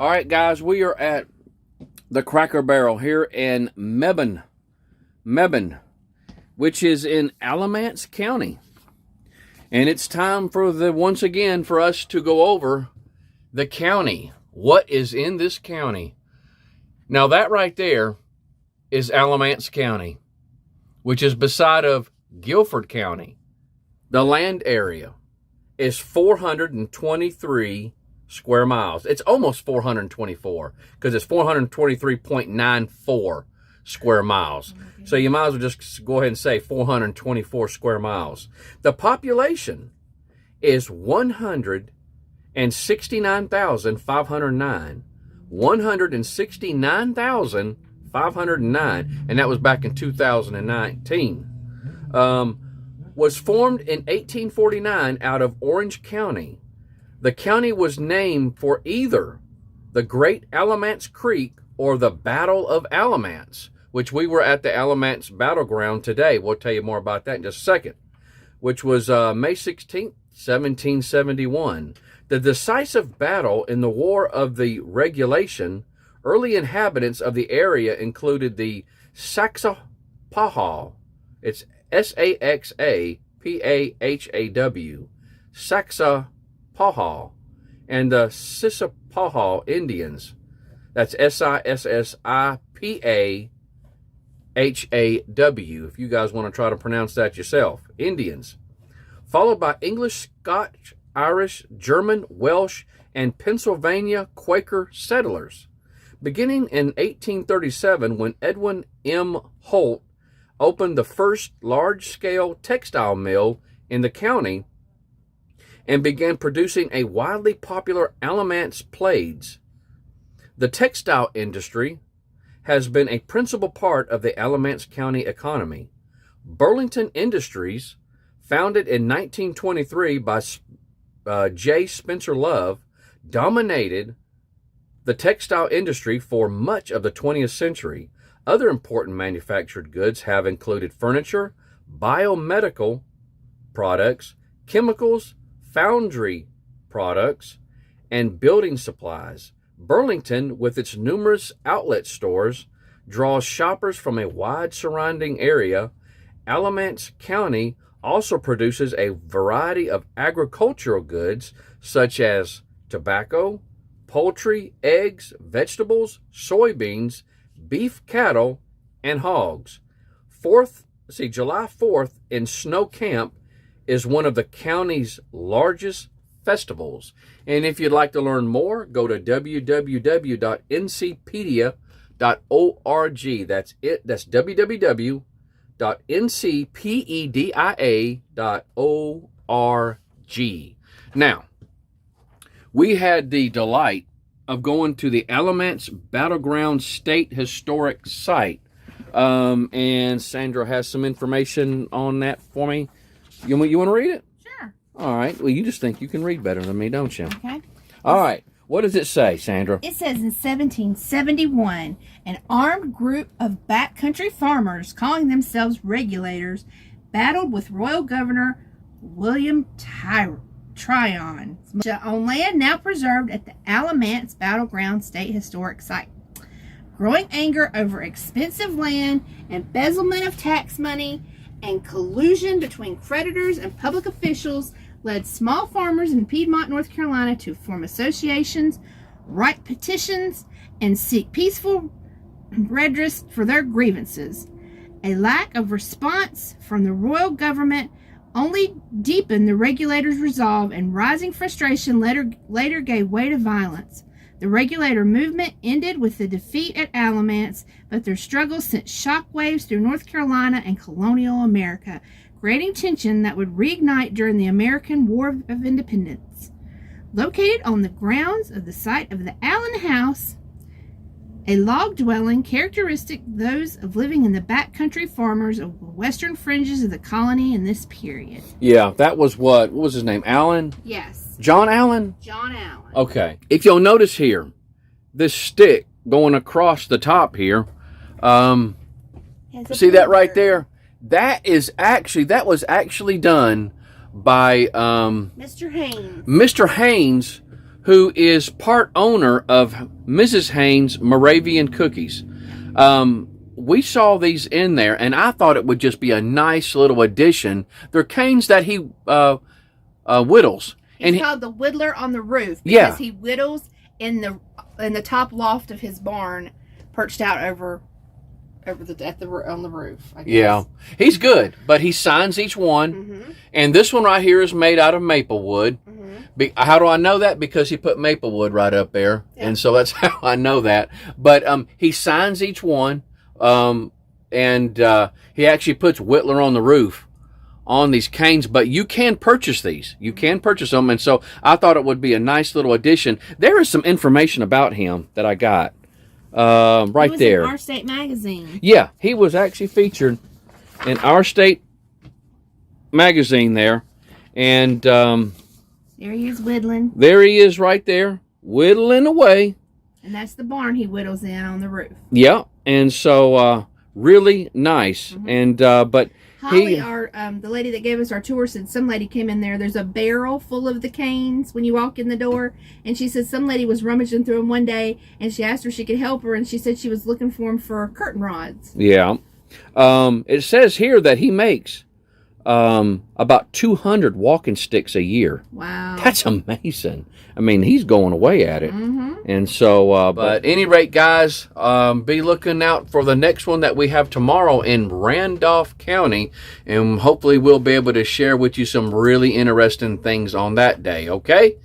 All right, guys, we are at the Cracker Barrel here in Mebane, which is in Alamance County. And it's time once again for us to go over the county. What is in this county? Now that right there is Alamance County, which is beside of Guilford County. The land area is 423 square miles. It's almost 424 because it's 423.94 square miles. So you might as well just go ahead and say 424 square miles. The population is 169,509. 169,509, and that was back in 2019. Was formed in 1849 out of Orange County. The county was named for either the Great Alamance Creek or the Battle of Alamance, which we were at the Alamance battleground today. We'll tell you more about that in just a second, which was May 16th, 1771. The decisive battle in the War of the Regulation, early inhabitants of the area included the Saxapahaw. It's Saxapahaw, Saxapahaw, and the Sissapahaw Indians. That's Sissapahaw, if you guys want to try to pronounce that yourself. Indians. Followed by English, Scotch, Irish, German, Welsh, and Pennsylvania Quaker settlers. Beginning in 1837, when Edwin M. Holt opened the first large-scale textile mill in the county and began producing a widely popular Alamance plaids. The textile industry has been a principal part of the Alamance County economy. Burlington Industries, founded in 1923 by J. Spencer Love, dominated the textile industry for much of the 20th century. Other important manufactured goods have included furniture, biomedical products, chemicals, foundry products, and building supplies. Burlington, with its numerous outlet stores, draws shoppers from a wide surrounding area. Alamance County also produces a variety of agricultural goods such as tobacco, poultry, eggs, vegetables, soybeans, beef cattle, and hogs. July 4th in Snow Camp is one of the county's largest festivals. And if you'd like to learn more, go to www.ncpedia.org. That's it. That's www.ncpedia.org. Now, we had the delight of going to the Alamance Battleground State Historic Site. And Sandra has some information on that for me. You want to read it? Sure. All right. Well, you just think you can read better than me, don't you? Okay. All right. What does it say, Sandra? It says in 1771, an armed group of backcountry farmers calling themselves regulators battled with Royal Governor William Tryon on land now preserved at the Alamance Battleground State Historic Site. Growing anger over expensive land, embezzlement of tax money, and collusion between creditors and public officials led small farmers in Piedmont, North Carolina to form associations, write petitions, and seek peaceful redress for their grievances. A lack of response from the royal government only deepened the regulators' resolve, and rising frustration later gave way to violence. The regulator movement ended with the defeat at Alamance, but their struggles sent shockwaves through North Carolina and colonial America, creating tension that would reignite during the American War of Independence. Located on the grounds of the site of the Allen House, a log dwelling characteristic those of living in the backcountry farmers of the western fringes of the colony in this period. Yeah, that was what was his name? Allen? Yes. John Allen? John Allen. Okay. If you'll notice here, this stick going across the top here, see that right there? That was actually done by Mr. Haynes. Mr. Haynes who is part owner of Mrs. Haynes Moravian Cookies. We saw these in there, and I thought it would just be a nice little addition. They're canes that he whittles. He's called the Whittler on the Roof Yeah. he whittles in the top loft of his barn, perched out on the roof. I guess. Yeah, he's good, but he signs each one. Mm-hmm. And this one right here is made out of maple wood. Mm-hmm. How do I know that? Because he put maple wood right up there, Yeah. and so that's how I know that. But he signs each one, and he actually puts Whittler on the Roof on these canes. But you can purchase these. You can purchase them, and so I thought it would be a nice little addition. There is some information about him that I got. Right he was there. in Our State magazine. Yeah, he was actually featured in Our State magazine there. And There he is whittling. there he is right there, whittling away. And that's the barn he whittles in on the roof. Yeah, and so really nice. Mm-hmm. And but Holly, the lady that gave us our tour, said some lady came in there. There's a barrel full of the canes when you walk in the door. And she said some lady was rummaging through them one day, and she asked her if she could help her. And she said she was looking for them for curtain rods. Yeah. It says here that he makes about 200 walking sticks a year. Wow. That's amazing. I mean, he's going away at it. Mm-hmm. And so, but at any rate, guys, be looking out for the next one that we have tomorrow in Randolph County. And hopefully we'll be able to share with you some really interesting things on that day, okay?